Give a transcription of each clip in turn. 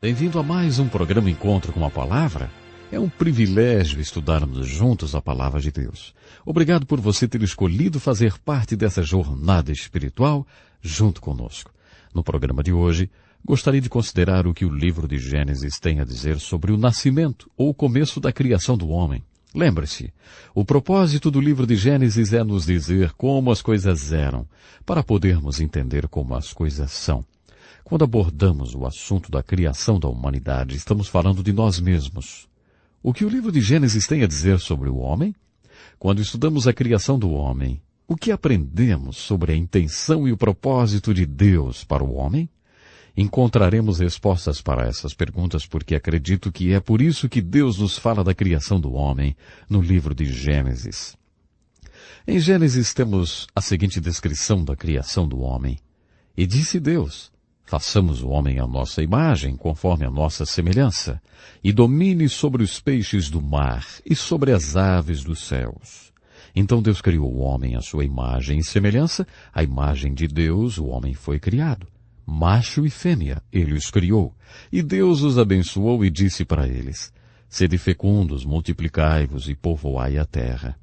Bem-vindo a mais um programa Encontro com a Palavra. É um privilégio estudarmos juntos a Palavra de Deus. Obrigado por você ter escolhido fazer parte dessa jornada espiritual junto conosco. No programa de hoje, gostaria de considerar o que o livro de Gênesis tem a dizer sobre o nascimento ou o começo da criação do homem. Lembre-se, o propósito do livro de Gênesis é nos dizer como as coisas eram, para podermos entender como as coisas são. Quando abordamos o assunto da criação da humanidade, estamos falando de nós mesmos. O que o livro de Gênesis tem a dizer sobre o homem? Quando estudamos a criação do homem, o que aprendemos sobre a intenção e o propósito de Deus para o homem? Encontraremos respostas para essas perguntas porque acredito que é por isso que Deus nos fala da criação do homem no livro de Gênesis. Em Gênesis temos a seguinte descrição da criação do homem. E disse Deus: façamos o homem à nossa imagem, conforme a nossa semelhança, e domine sobre os peixes do mar e sobre as aves dos céus. Então Deus criou o homem à sua imagem e semelhança, a imagem de Deus o homem foi criado. Macho e fêmea, ele os criou. E Deus os abençoou e disse para eles: sede fecundos, multiplicai-vos e povoai a terra.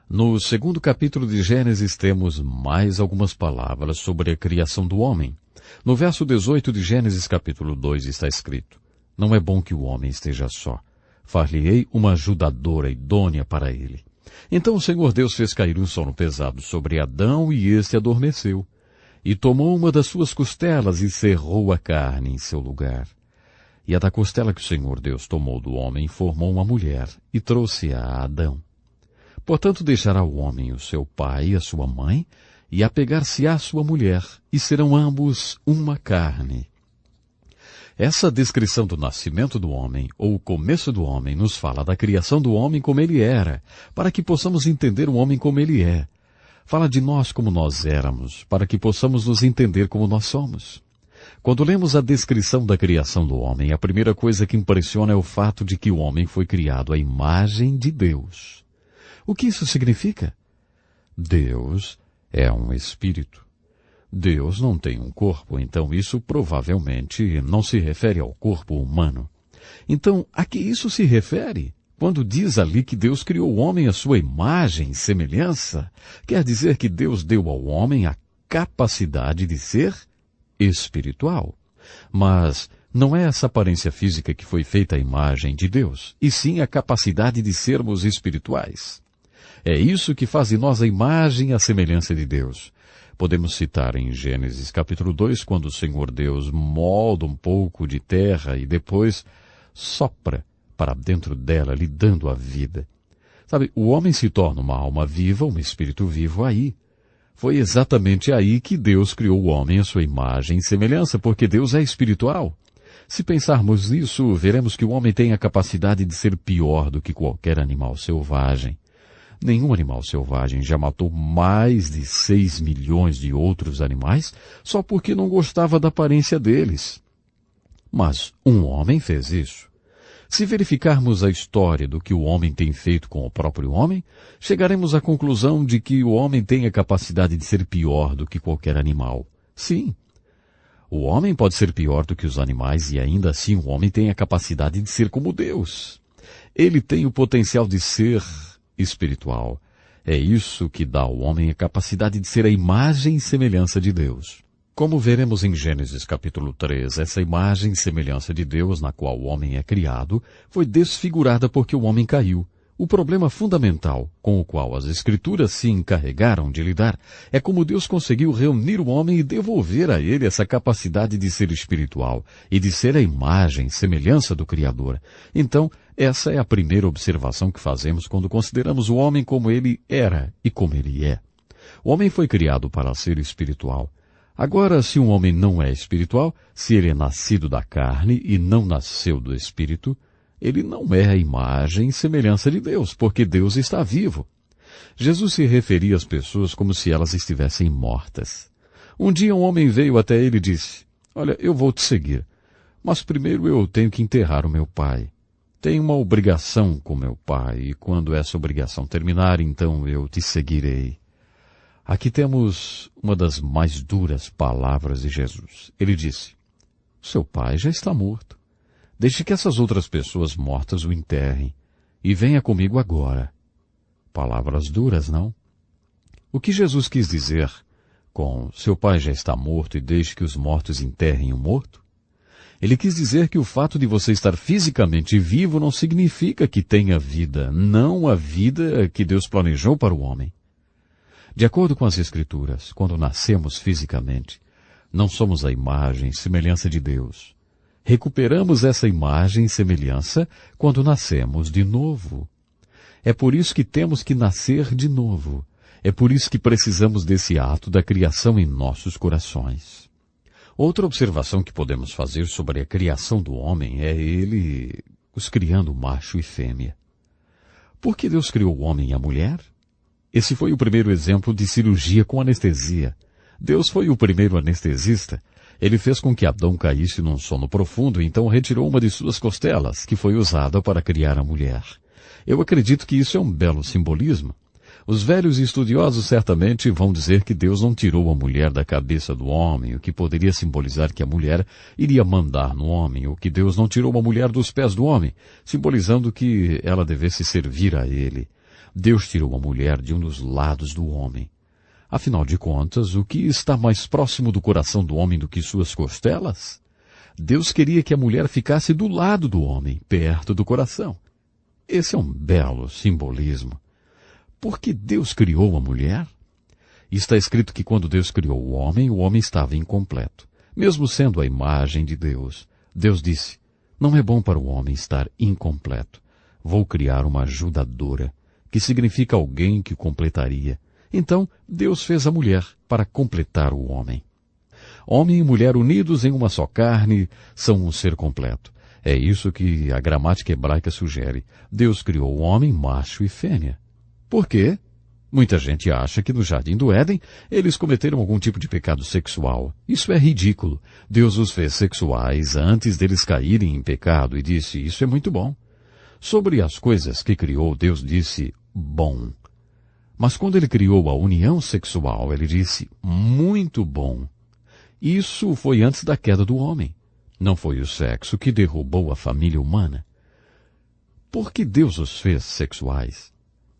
No segundo capítulo de Gênesis temos mais algumas palavras sobre a criação do homem. No verso 18 de Gênesis capítulo 2 está escrito: não é bom que o homem esteja só. Far-lhe-ei uma ajudadora idônea para ele. Então o Senhor Deus fez cair um sono pesado sobre Adão e este adormeceu. E tomou uma das suas costelas e cerrou a carne em seu lugar. E a da costela que o Senhor Deus tomou do homem formou uma mulher e trouxe-a a Adão. Portanto deixará o homem o seu pai e a sua mãe, e apegar-se-á à sua mulher, e serão ambos uma carne. Essa descrição do nascimento do homem, ou o começo do homem, nos fala da criação do homem como ele era, para que possamos entender o homem como ele é. Fala de nós como nós éramos, para que possamos nos entender como nós somos. Quando lemos a descrição da criação do homem, a primeira coisa que impressiona é o fato de que o homem foi criado à imagem de Deus. O que isso significa? Deus é um espírito. Deus não tem um corpo, então isso provavelmente não se refere ao corpo humano. Então, a que isso se refere? Quando diz ali que Deus criou o homem à sua imagem e semelhança, quer dizer que Deus deu ao homem a capacidade de ser espiritual. Mas não é essa aparência física que foi feita à imagem de Deus, e sim a capacidade de sermos espirituais. É isso que faz de nós a imagem e a semelhança de Deus. Podemos citar em Gênesis capítulo 2, quando o Senhor Deus molda um pouco de terra e depois sopra para dentro dela, lhe dando a vida. Sabe, o homem se torna uma alma viva, um espírito vivo aí. Foi exatamente aí que Deus criou o homem à sua imagem e semelhança, porque Deus é espiritual. Se pensarmos nisso, veremos que o homem tem a capacidade de ser pior do que qualquer animal selvagem. Nenhum animal selvagem já matou mais de 6 milhões de outros animais só porque não gostava da aparência deles. Mas um homem fez isso. Se verificarmos a história do que o homem tem feito com o próprio homem, chegaremos à conclusão de que o homem tem a capacidade de ser pior do que qualquer animal. Sim, o homem pode ser pior do que os animais e ainda assim o homem tem a capacidade de ser como Deus. Ele tem o potencial de ser espiritual. É isso que dá ao homem a capacidade de ser a imagem e semelhança de Deus. Como veremos em Gênesis capítulo 3, essa imagem e semelhança de Deus na qual o homem é criado foi desfigurada porque o homem caiu. O problema fundamental com o qual as Escrituras se encarregaram de lidar é como Deus conseguiu reunir o homem e devolver a ele essa capacidade de ser espiritual e de ser a imagem e semelhança do Criador. Então, essa é a primeira observação que fazemos quando consideramos o homem como ele era e como ele é. O homem foi criado para ser espiritual. Agora, se um homem não é espiritual, se ele é nascido da carne e não nasceu do espírito, ele não é a imagem e semelhança de Deus, porque Deus está vivo. Jesus se referia às pessoas como se elas estivessem mortas. Um dia um homem veio até ele e disse: olha, eu vou te seguir, mas primeiro eu tenho que enterrar o meu pai. Tenho uma obrigação com meu pai, e quando essa obrigação terminar, então eu te seguirei. Aqui temos uma das mais duras palavras de Jesus. Ele disse: seu pai já está morto. Deixe que essas outras pessoas mortas o enterrem. E venha comigo agora. Palavras duras, não? O que Jesus quis dizer com seu pai já está morto e deixe que os mortos enterrem o morto? Ele quis dizer que o fato de você estar fisicamente vivo não significa que tenha vida, não a vida que Deus planejou para o homem. De acordo com as Escrituras, quando nascemos fisicamente, não somos a imagem e semelhança de Deus. Recuperamos essa imagem e semelhança quando nascemos de novo. É por isso que temos que nascer de novo. É por isso que precisamos desse ato da criação em nossos corações. Outra observação que podemos fazer sobre a criação do homem é ele os criando macho e fêmea. Por que Deus criou o homem e a mulher? Esse foi o primeiro exemplo de cirurgia com anestesia. Deus foi o primeiro anestesista. Ele fez com que Adão caísse num sono profundo e então retirou uma de suas costelas, que foi usada para criar a mulher. Eu acredito que isso é um belo simbolismo. Os velhos estudiosos certamente vão dizer que Deus não tirou a mulher da cabeça do homem, o que poderia simbolizar que a mulher iria mandar no homem, ou que Deus não tirou a mulher dos pés do homem, simbolizando que ela devesse servir a ele. Deus tirou a mulher de um dos lados do homem. Afinal de contas, o que está mais próximo do coração do homem do que suas costelas? Deus queria que a mulher ficasse do lado do homem, perto do coração. Esse é um belo simbolismo. Por que Deus criou a mulher? Está escrito que quando Deus criou o homem estava incompleto. Mesmo sendo a imagem de Deus, Deus disse, não é bom para o homem estar incompleto. Vou criar uma ajudadora, que significa alguém que completaria. Então, Deus fez a mulher para completar o homem. Homem e mulher unidos em uma só carne são um ser completo. É isso que a gramática hebraica sugere. Deus criou o homem macho e fêmea. Por quê? Muita gente acha que no Jardim do Éden eles cometeram algum tipo de pecado sexual. Isso é ridículo. Deus os fez sexuais antes deles caírem em pecado e disse, isso é muito bom. Sobre as coisas que criou, Deus disse, bom. Mas quando ele criou a união sexual, ele disse, muito bom. Isso foi antes da queda do homem. Não foi o sexo que derrubou a família humana. Por que Deus os fez sexuais?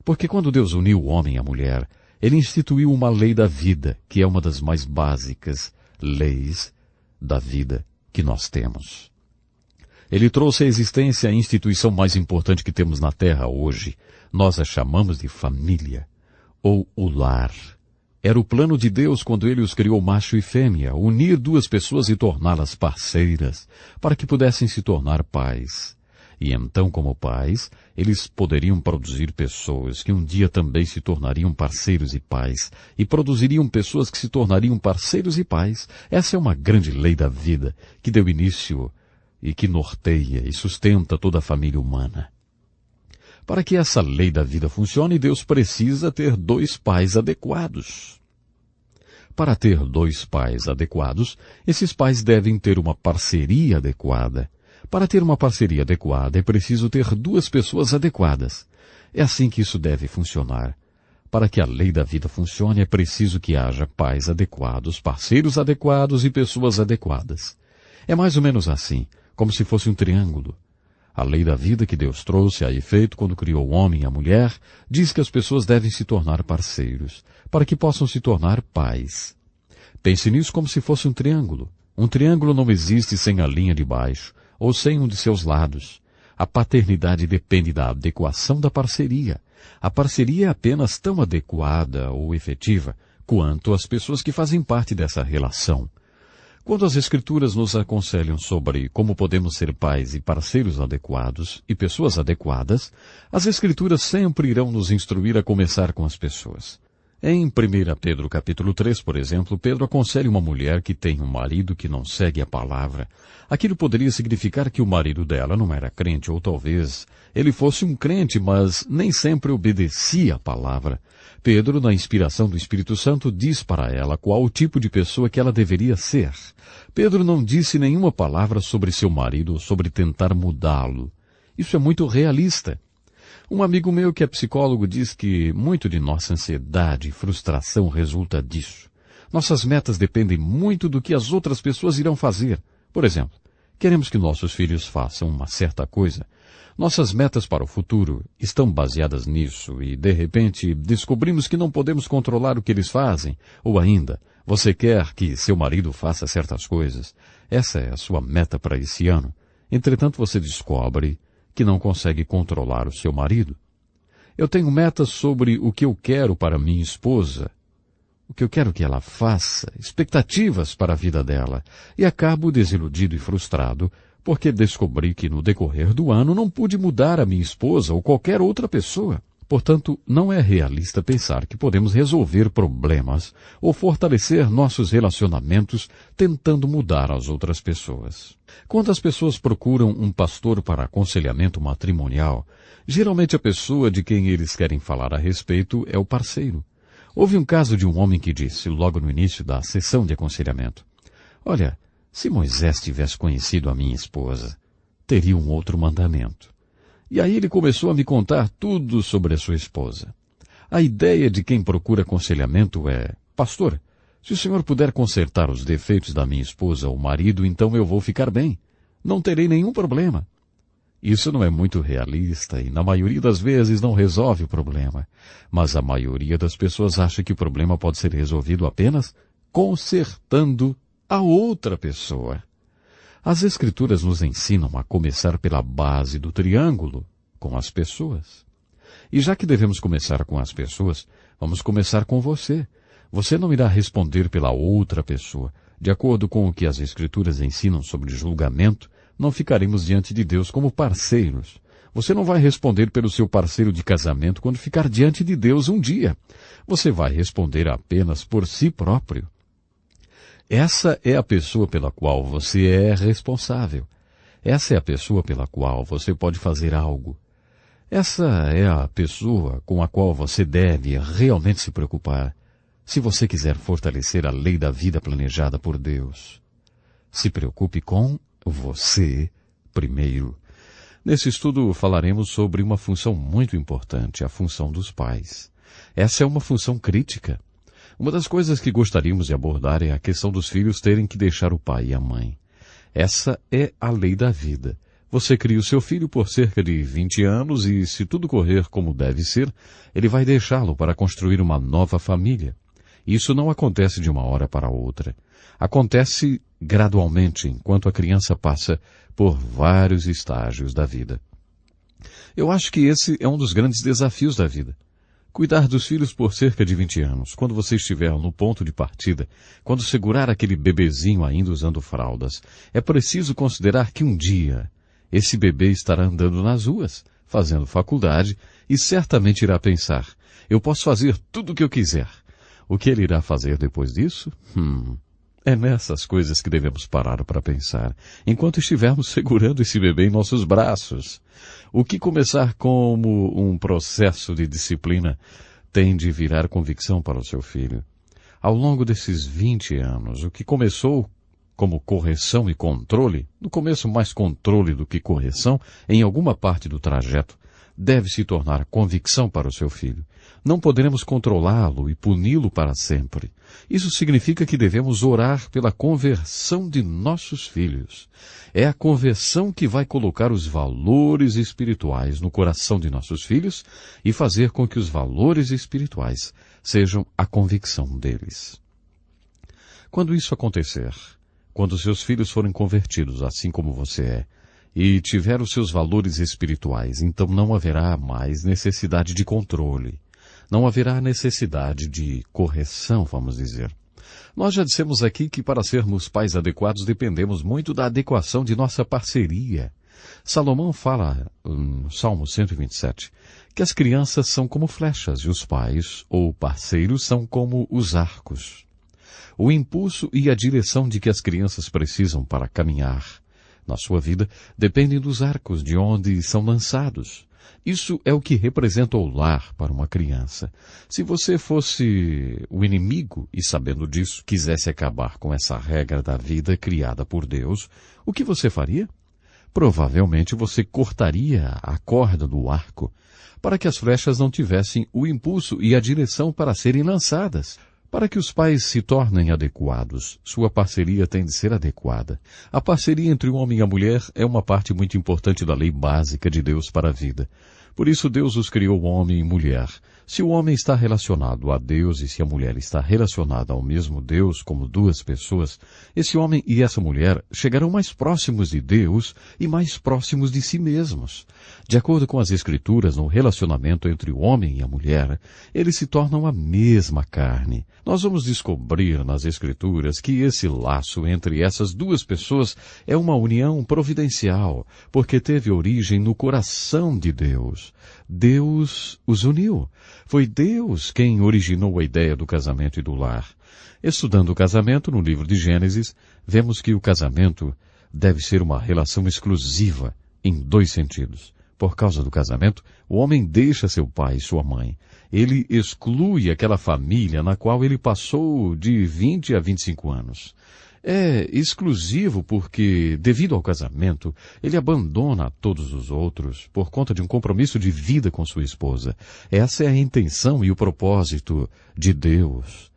Porque quando Deus uniu o homem e a mulher, ele instituiu uma lei da vida, que é uma das mais básicas leis da vida que nós temos. Ele trouxe à existência a instituição mais importante que temos na Terra hoje. Nós a chamamos de família, ou o lar. Era o plano de Deus quando ele os criou macho e fêmea, unir duas pessoas e torná-las parceiras, para que pudessem se tornar pais. E então, como pais, eles poderiam produzir pessoas que um dia também se tornariam parceiros e pais, e produziriam pessoas que se tornariam parceiros e pais. Essa é uma grande lei da vida, que deu início e que norteia e sustenta toda a família humana. Para que essa lei da vida funcione, Deus precisa ter dois pais adequados. Para ter dois pais adequados, esses pais devem ter uma parceria adequada. Para ter uma parceria adequada, é preciso ter duas pessoas adequadas. É assim que isso deve funcionar. Para que a lei da vida funcione, é preciso que haja pais adequados, parceiros adequados e pessoas adequadas. É mais ou menos assim, como se fosse um triângulo. A lei da vida que Deus trouxe a efeito quando criou o homem e a mulher diz que as pessoas devem se tornar parceiros, para que possam se tornar pais. Pense nisso como se fosse um triângulo. Um triângulo não existe sem a linha de baixo, ou sem um de seus lados. A paternidade depende da adequação da parceria. A parceria é apenas tão adequada ou efetiva quanto as pessoas que fazem parte dessa relação. Quando as Escrituras nos aconselham sobre como podemos ser pais e parceiros adequados e pessoas adequadas, as Escrituras sempre irão nos instruir a começar com as pessoas. Em 1 Pedro capítulo 3, por exemplo, Pedro aconselha uma mulher que tem um marido que não segue a palavra. Aquilo poderia significar que o marido dela não era crente, ou talvez ele fosse um crente, mas nem sempre obedecia a palavra. Pedro, na inspiração do Espírito Santo, diz para ela qual o tipo de pessoa que ela deveria ser. Pedro não disse nenhuma palavra sobre seu marido ou sobre tentar mudá-lo. Isso é muito realista. Um amigo meu que é psicólogo diz que muito de nossa ansiedade e frustração resulta disso. Nossas metas dependem muito do que as outras pessoas irão fazer. Por exemplo, Queremos que nossos filhos façam uma certa coisa. Nossas metas para o futuro estão baseadas nisso e, de repente, descobrimos que não podemos controlar o que eles fazem. Ou ainda, você quer que seu marido faça certas coisas. Essa é a sua meta para esse ano. Entretanto, você descobre que não consegue controlar o seu marido. Eu tenho metas sobre o que eu quero para minha esposa, o que eu quero que ela faça, expectativas para a vida dela, e acabo desiludido e frustrado, porque descobri que no decorrer do ano não pude mudar a minha esposa ou qualquer outra pessoa. Portanto, não é realista pensar que podemos resolver problemas ou fortalecer nossos relacionamentos tentando mudar as outras pessoas. Quando as pessoas procuram um pastor para aconselhamento matrimonial, geralmente a pessoa de quem eles querem falar a respeito é o parceiro. Houve um caso de um homem que disse, logo no início da sessão de aconselhamento, olha, se Moisés tivesse conhecido a minha esposa, teria um outro mandamento. E aí ele começou a me contar tudo sobre a sua esposa. A ideia de quem procura aconselhamento é, pastor, se o senhor puder consertar os defeitos da minha esposa ou marido, então eu vou ficar bem. Não terei nenhum problema. Isso não é muito realista e, na maioria das vezes, não resolve o problema. Mas a maioria das pessoas acha que o problema pode ser resolvido apenas consertando a outra pessoa. As Escrituras nos ensinam a começar pela base do triângulo, com as pessoas. E já que devemos começar com as pessoas, vamos começar com você. Você não irá responder pela outra pessoa. De acordo com o que as Escrituras ensinam sobre julgamento, não ficaremos diante de Deus como parceiros. Você não vai responder pelo seu parceiro de casamento quando ficar diante de Deus um dia. Você vai responder apenas por si próprio. Essa é a pessoa pela qual você é responsável. Essa é a pessoa pela qual você pode fazer algo. Essa é a pessoa com a qual você deve realmente se preocupar, se você quiser fortalecer a lei da vida planejada por Deus. Se preocupe com você primeiro. Nesse estudo falaremos sobre uma função muito importante, a função dos pais. Essa é uma função crítica. Uma das coisas que gostaríamos de abordar é a questão dos filhos terem que deixar o pai e a mãe. Essa é a lei da vida. Você cria o seu filho por cerca de 20 anos e, se tudo correr como deve ser, ele vai deixá-lo para construir uma nova família. Isso não acontece de uma hora para outra. Acontece gradualmente, enquanto a criança passa por vários estágios da vida. Eu acho que esse é um dos grandes desafios da vida. Cuidar dos filhos por cerca de 20 anos, quando você estiver no ponto de partida, quando segurar aquele bebezinho ainda usando fraldas, é preciso considerar que um dia esse bebê estará andando nas ruas, fazendo faculdade e certamente irá pensar, eu posso fazer tudo o que eu quiser. O que ele irá fazer depois disso? É nessas coisas que devemos parar para pensar, enquanto estivermos segurando esse bebê em nossos braços. O que começar como um processo de disciplina tem de virar convicção para o seu filho. Ao longo desses 20 anos, o que começou como correção e controle, no começo mais controle do que correção, em alguma parte do trajeto, deve se tornar convicção para o seu filho. Não poderemos controlá-lo e puni-lo para sempre. Isso significa que devemos orar pela conversão de nossos filhos. É a conversão que vai colocar os valores espirituais no coração de nossos filhos e fazer com que os valores espirituais sejam a convicção deles. Quando isso acontecer, quando seus filhos forem convertidos, assim como você é, e tiver os seus valores espirituais, então não haverá mais necessidade de controle. Não haverá necessidade de correção, vamos dizer. Nós já dissemos aqui que para sermos pais adequados dependemos muito da adequação de nossa parceria. Salomão fala, no Salmo 127, que as crianças são como flechas e os pais, ou parceiros, são como os arcos. O impulso e a direção de que as crianças precisam para caminhar na sua vida dependem dos arcos de onde são lançados. Isso é o que representa o lar para uma criança. Se você fosse o inimigo e, sabendo disso, quisesse acabar com essa regra da vida criada por Deus, o que você faria? Provavelmente você cortaria a corda do arco para que as flechas não tivessem o impulso e a direção para serem lançadas. Para que os pais se tornem adequados, sua parceria tem de ser adequada. A parceria entre o homem e a mulher é uma parte muito importante da lei básica de Deus para a vida. Por isso Deus os criou homem e mulher. Se o homem está relacionado a Deus e se a mulher está relacionada ao mesmo Deus como duas pessoas, esse homem e essa mulher chegarão mais próximos de Deus e mais próximos de si mesmos. De acordo com as Escrituras, no relacionamento entre o homem e a mulher, eles se tornam a mesma carne. Nós vamos descobrir nas Escrituras que esse laço entre essas duas pessoas é uma união providencial, porque teve origem no coração de Deus. Deus os uniu. Foi Deus quem originou a ideia do casamento e do lar. Estudando o casamento no livro de Gênesis, vemos que o casamento deve ser uma relação exclusiva em dois sentidos. Por causa do casamento, o homem deixa seu pai e sua mãe. Ele exclui aquela família na qual ele passou de 20 a 25 anos. É exclusivo porque, devido ao casamento, ele abandona a todos os outros por conta de um compromisso de vida com sua esposa. Essa é a intenção e o propósito de Deus.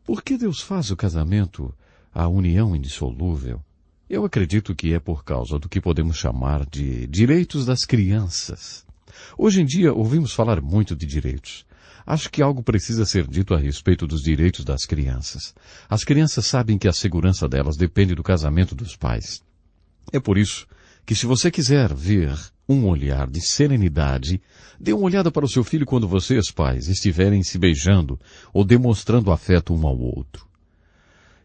Por que Deus faz o casamento a união indissolúvel? Eu acredito que é por causa do que podemos chamar de direitos das crianças. Hoje em dia ouvimos falar muito de direitos. Acho que algo precisa ser dito a respeito dos direitos das crianças. As crianças sabem que a segurança delas depende do casamento dos pais. É por isso que, se você quiser ver um olhar de serenidade, dê uma olhada para o seu filho quando vocês, pais, estiverem se beijando ou demonstrando afeto um ao outro.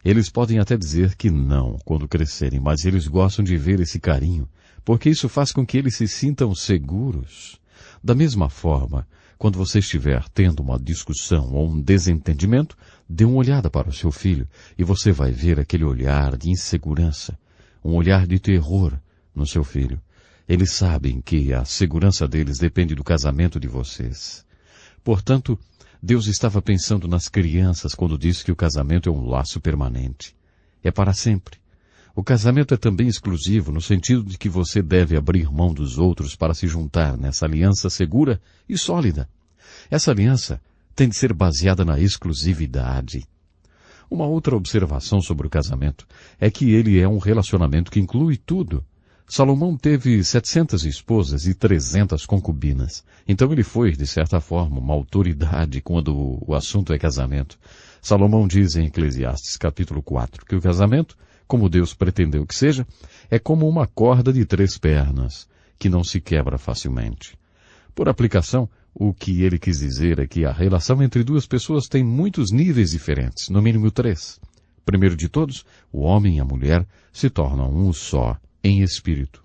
Eles podem até dizer que não quando crescerem, mas eles gostam de ver esse carinho, porque isso faz com que eles se sintam seguros. Da mesma forma, quando você estiver tendo uma discussão ou um desentendimento, dê uma olhada para o seu filho e você vai ver aquele olhar de insegurança, um olhar de terror no seu filho. Eles sabem que a segurança deles depende do casamento de vocês. Portanto, Deus estava pensando nas crianças quando disse que o casamento é um laço permanente. É para sempre. O casamento é também exclusivo no sentido de que você deve abrir mão dos outros para se juntar nessa aliança segura e sólida. Essa aliança tem de ser baseada na exclusividade. Uma outra observação sobre o casamento é que ele é um relacionamento que inclui tudo. Salomão teve 700 esposas e 300 concubinas. Então ele foi, de certa forma, uma autoridade quando o assunto é casamento. Salomão diz em Eclesiastes capítulo 4 que o casamento, como Deus pretendeu que seja, é como uma corda de 3 pernas, que não se quebra facilmente. Por aplicação, o que ele quis dizer é que a relação entre duas pessoas tem muitos níveis diferentes, no mínimo 3. Primeiro de todos, o homem e a mulher se tornam um só, em espírito.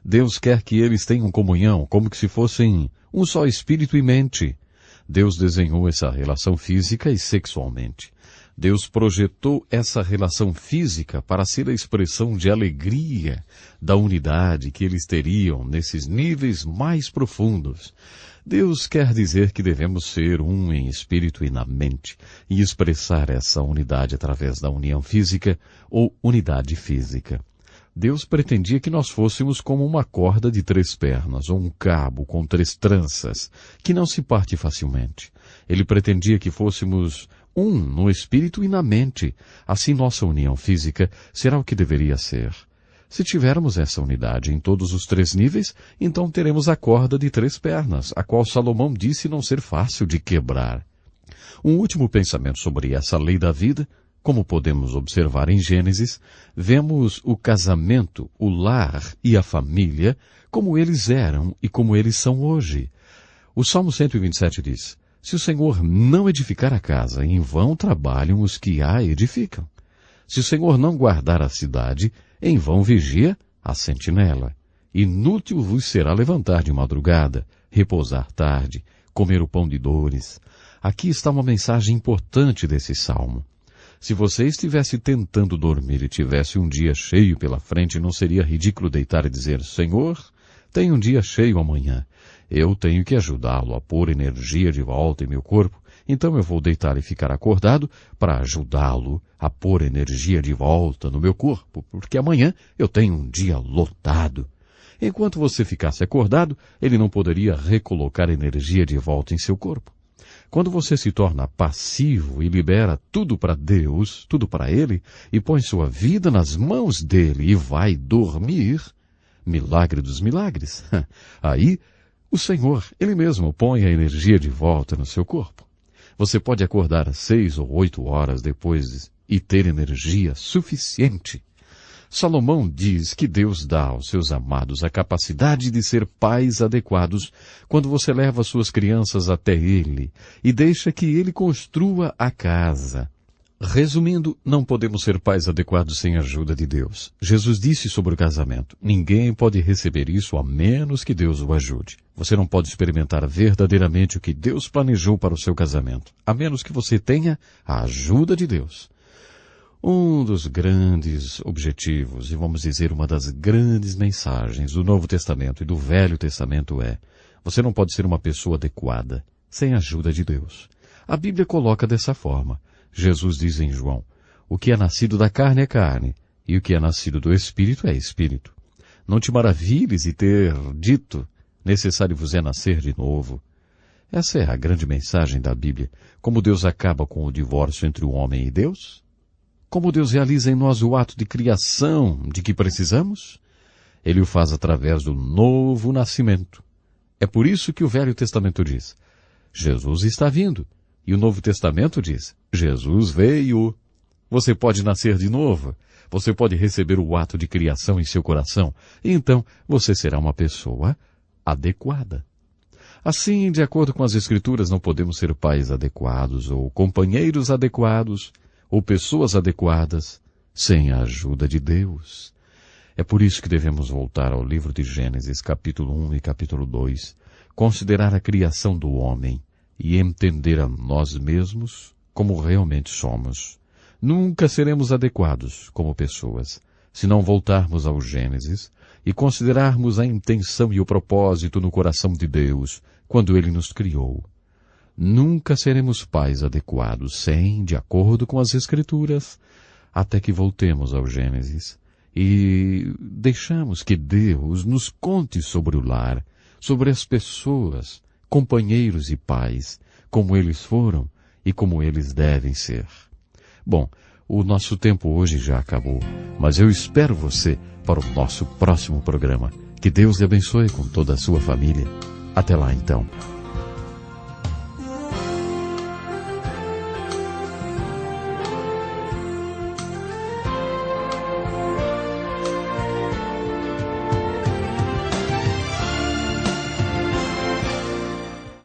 Deus quer que eles tenham comunhão, como que se fossem um só espírito e mente. Deus desenhou essa relação física e sexualmente. Deus projetou essa relação física para ser a expressão de alegria da unidade que eles teriam nesses níveis mais profundos. Deus quer dizer que devemos ser um em espírito e na mente e expressar essa unidade através da união física ou unidade física. Deus pretendia que nós fôssemos como uma corda de 3 pernas, ou um cabo com 3 tranças, que não se parte facilmente. Ele pretendia que fôssemos um no espírito e na mente. Assim nossa união física será o que deveria ser. Se tivermos essa unidade em todos os 3 níveis, então teremos a corda de 3 pernas, a qual Salomão disse não ser fácil de quebrar. Um último pensamento sobre essa lei da vida. Como podemos observar em Gênesis, vemos o casamento, o lar e a família como eles eram e como eles são hoje. O Salmo 127 diz, se o Senhor não edificar a casa, em vão trabalham os que a edificam. Se o Senhor não guardar a cidade, em vão vigia a sentinela. Inútil vos será levantar de madrugada, repousar tarde, comer o pão de dores. Aqui está uma mensagem importante desse salmo. Se você estivesse tentando dormir e tivesse um dia cheio pela frente, não seria ridículo deitar e dizer, Senhor, tem um dia cheio amanhã. Eu tenho que ajudá-lo a pôr energia de volta em meu corpo, então eu vou deitar e ficar acordado para ajudá-lo a pôr energia de volta no meu corpo, porque amanhã eu tenho um dia lotado. Enquanto você ficasse acordado, ele não poderia recolocar energia de volta em seu corpo. Quando você se torna passivo e libera tudo para Deus, tudo para Ele, e põe sua vida nas mãos dele e vai dormir, milagre dos milagres, aí o Senhor, Ele mesmo, põe a energia de volta no seu corpo. Você pode acordar às 6 ou 8 horas depois e ter energia suficiente. Salomão diz que Deus dá aos seus amados a capacidade de ser pais adequados quando você leva suas crianças até Ele e deixa que Ele construa a casa. Resumindo, não podemos ser pais adequados sem a ajuda de Deus. Jesus disse sobre o casamento: ninguém pode receber isso a menos que Deus o ajude. Você não pode experimentar verdadeiramente o que Deus planejou para o seu casamento, a menos que você tenha a ajuda de Deus. Um dos grandes objetivos, e vamos dizer uma das grandes mensagens do Novo Testamento e do Velho Testamento é: você não pode ser uma pessoa adequada sem a ajuda de Deus. A Bíblia coloca dessa forma. Jesus diz em João: o que é nascido da carne é carne, e o que é nascido do Espírito é Espírito. Não te maravilhes de ter dito: necessário vos é nascer de novo. Essa é a grande mensagem da Bíblia. Como Deus acaba com o divórcio entre o homem e Deus? Como Deus realiza em nós o ato de criação de que precisamos? Ele o faz através do novo nascimento. É por isso que o Velho Testamento diz: Jesus está vindo. E o Novo Testamento diz: Jesus veio. Você pode nascer de novo. Você pode receber o ato de criação em seu coração. E então você será uma pessoa adequada. Assim, de acordo com as Escrituras, não podemos ser pais adequados, ou companheiros adequados, ou pessoas adequadas, sem a ajuda de Deus. É por isso que devemos voltar ao livro de Gênesis, capítulo 1 e capítulo 2, considerar a criação do homem e entender a nós mesmos como realmente somos. Nunca seremos adequados como pessoas, se não voltarmos ao Gênesis e considerarmos a intenção e o propósito no coração de Deus quando Ele nos criou. Nunca seremos pais adequados sem, de acordo com as Escrituras, até que voltemos ao Gênesis e deixamos que Deus nos conte sobre o lar, sobre as pessoas, companheiros e pais, como eles foram e como eles devem ser. Bom, o nosso tempo hoje já acabou, mas eu espero você para o nosso próximo programa. Que Deus lhe abençoe com toda a sua família. Até lá então.